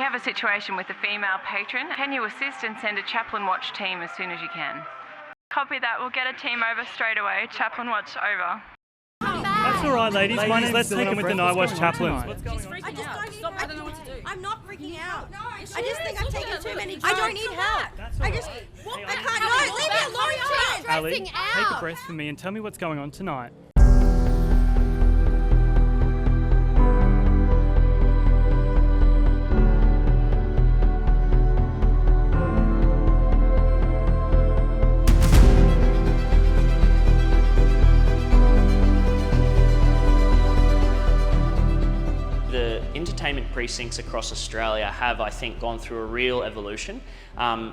have a situation with a female patron. Can you assist and send a Chaplain Watch team as soon as you can? Copy that. We'll get a team over straight away. Chaplain Watch over. That's all right, ladies. Let's take it with the NightWatch Chaplains. I just don't know what to do. I'm not freaking out. I just think I'm taking too many drugs. I don't need help. I can't. No, leave me alone, Ali, take a breath for me and tell me what's going on tonight. Entertainment precincts across Australia have, I think, gone through a real evolution.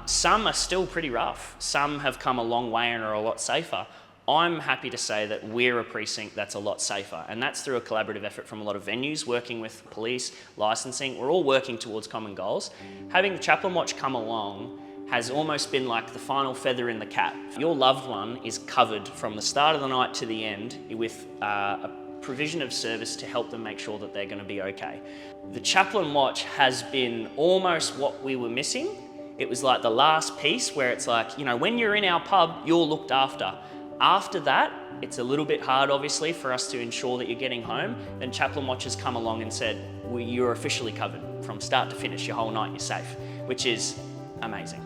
Some are still pretty rough. Some have come a long way and are a lot safer. I'm happy to say that we're a precinct that's a lot safer, and that's through a collaborative effort from a lot of venues, working with police, licensing. We're all working towards common goals. Having the Chaplain Watch come along has almost been like the final feather in the cap. Your loved one is covered from the start of the night to the end with a provision of service to help them make sure that they're going to be okay. The Chaplain Watch has been almost what we were missing. It was like the last piece where it's like, you know, when you're in our pub, you're looked after. After that, it's a little bit hard, obviously, for us to ensure that you're getting home. Then Chaplain Watch has come along and said, well, you're officially covered from start to finish, your whole night, you're safe, which is amazing.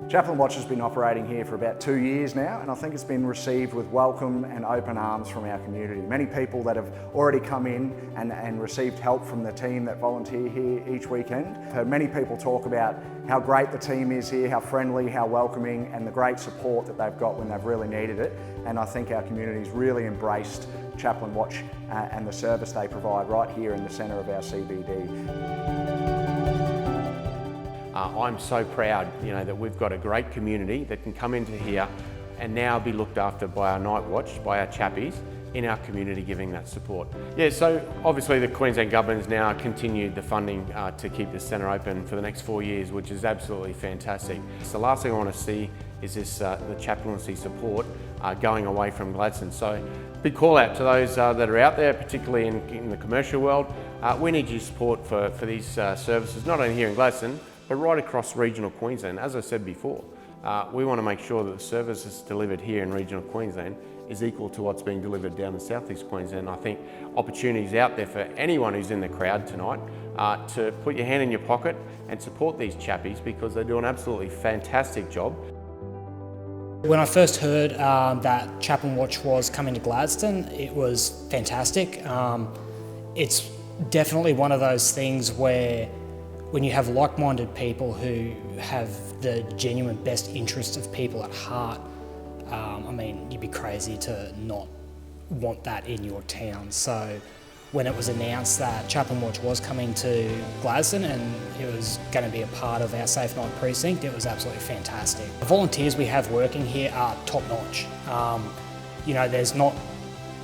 Chaplain Watch has been operating here for about 2 years now, and I think it's been received with welcome and open arms from our community. Many people that have already come in and received help from the team that volunteer here each weekend. I've heard many people talk about how great the team is here, how friendly, how welcoming, and the great support that they've got when they've really needed it. And I think our community's really embraced Chaplain Watch and the service they provide right here in the centre of our CBD. I'm so proud, that we've got a great community that can come into here and now be looked after by our NightWatch, by our chappies in our community, giving that support. Yeah, so obviously the Queensland government's now continued the funding to keep this centre open for the next 4 years, which is absolutely fantastic. So the last thing I want to see is this the chaplaincy support going away from Gladstone. So big call out to those that are out there, particularly in the commercial world. We need your support for these services, not only here in Gladstone, but right across regional Queensland. As I said before, we want to make sure that the services delivered here in regional Queensland is equal to what's being delivered down in southeast Queensland. I think opportunities out there for anyone who's in the crowd tonight to put your hand in your pocket and support these chappies, because they do an absolutely fantastic job. When I first heard that Chaplain Watch was coming to Gladstone, it was fantastic. It's definitely one of those things where when you have like-minded people who have the genuine best interests of people at heart, you'd be crazy to not want that in your town. So when it was announced that Chaplain Watch was coming to Gladstone and it was going to be a part of our Safe Night precinct, it was absolutely fantastic. The volunteers we have working here are top-notch. There's not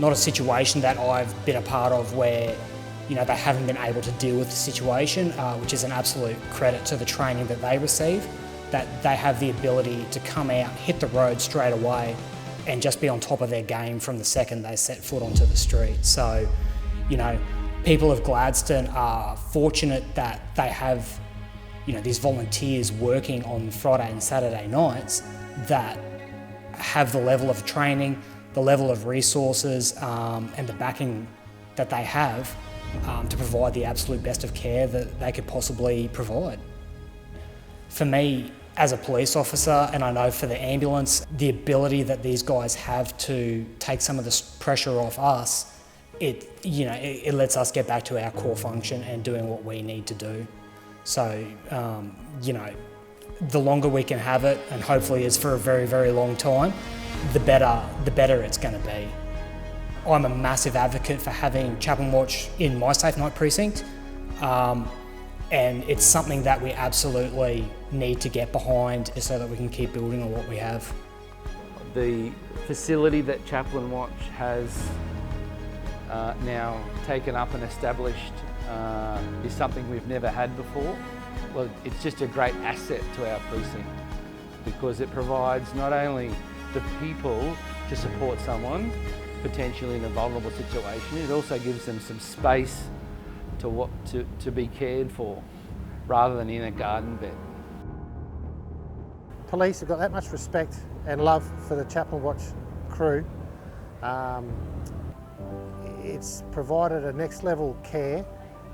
a situation that I've been a part of where they haven't been able to deal with the situation, which is an absolute credit to the training that they receive, that they have the ability to come out, hit the road straight away and just be on top of their game from the second they set foot onto the street. So, people of Gladstone are fortunate that they have, these volunteers working on Friday and Saturday nights that have the level of training, the level of resources, and the backing that they have to provide the absolute best of care that they could possibly provide. For me, as a police officer, and I know for the ambulance, the ability that these guys have to take some of the pressure off us, it lets us get back to our core function and doing what we need to do. So, the longer we can have it, and hopefully it's for a very, very long time, the better it's going to be. I'm a massive advocate for having Chaplain Watch in my Safe Night precinct, and it's something that we absolutely need to get behind so that we can keep building on what we have. The facility that Chaplain Watch has now taken up and established is something we've never had before. Well, it's just a great asset to our precinct because it provides not only the people to support someone potentially in a vulnerable situation, it also gives them some space to be cared for. rather than in a garden bed. Police have got that much respect and love for the Chaplain Watch crew. It's provided a next level care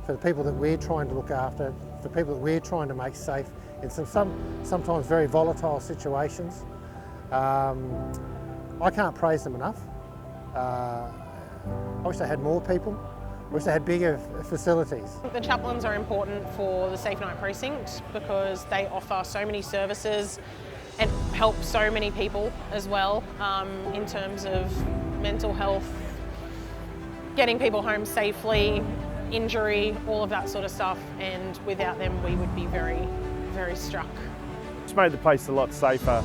for the people that we're trying to look after, for people that we're trying to make safe in sometimes very volatile situations. I can't praise them enough. I wish they had more people. I wish they had bigger facilities. The chaplains are important for the Safe Night Precinct because they offer so many services and help so many people as well in terms of mental health, getting people home safely, injury, all of that sort of stuff, and without them we would be very, very struck. It's made the place a lot safer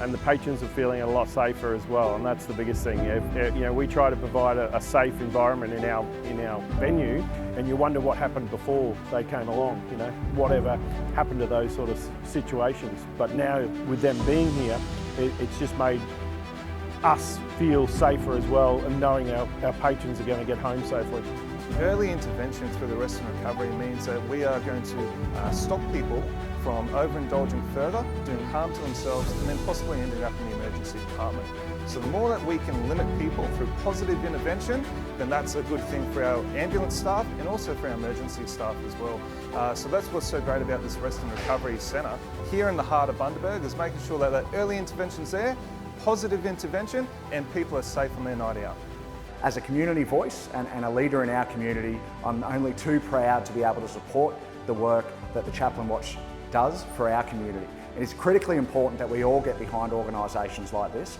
and the patrons are feeling a lot safer as well, and that's the biggest thing. You know, we try to provide a safe environment in our venue, and you wonder what happened before they came along, you know, whatever happened to those sort of situations. But now with them being here, it's just made us feel safer as well, and knowing our patrons are going to get home safely. Early intervention through the rest and recovery means that we are going to stop people from overindulging further, doing harm to themselves, and then possibly ending up in the emergency department. So the more that we can limit people through positive intervention, then that's a good thing for our ambulance staff and also for our emergency staff as well. So that's what's so great about this Rest and Recovery Centre here in the heart of Bundaberg, is making sure that that early intervention's there, positive intervention, and people are safe on their night out. As a community voice and a leader in our community, I'm only too proud to be able to support the work that the Chaplain Watch does for our community. It is critically important that we all get behind organisations like this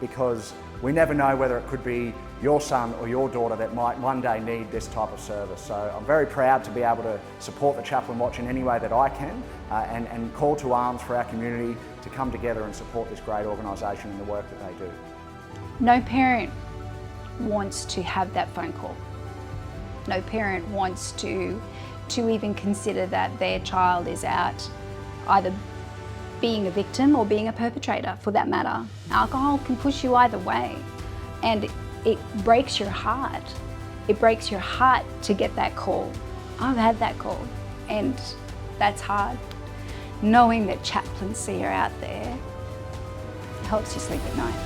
because we never know whether it could be your son or your daughter that might one day need this type of service. So I'm very proud to be able to support the Chaplain Watch in any way that I can and call to arms for our community to come together and support this great organisation and the work that they do. No parent wants to have that phone call. No parent wants to even consider that their child is out either being a victim or being a perpetrator, for that matter. Alcohol can push you either way, and it breaks your heart. It breaks your heart to get that call. I've had that call, and that's hard. Knowing that chaplains see her out there helps you sleep at night.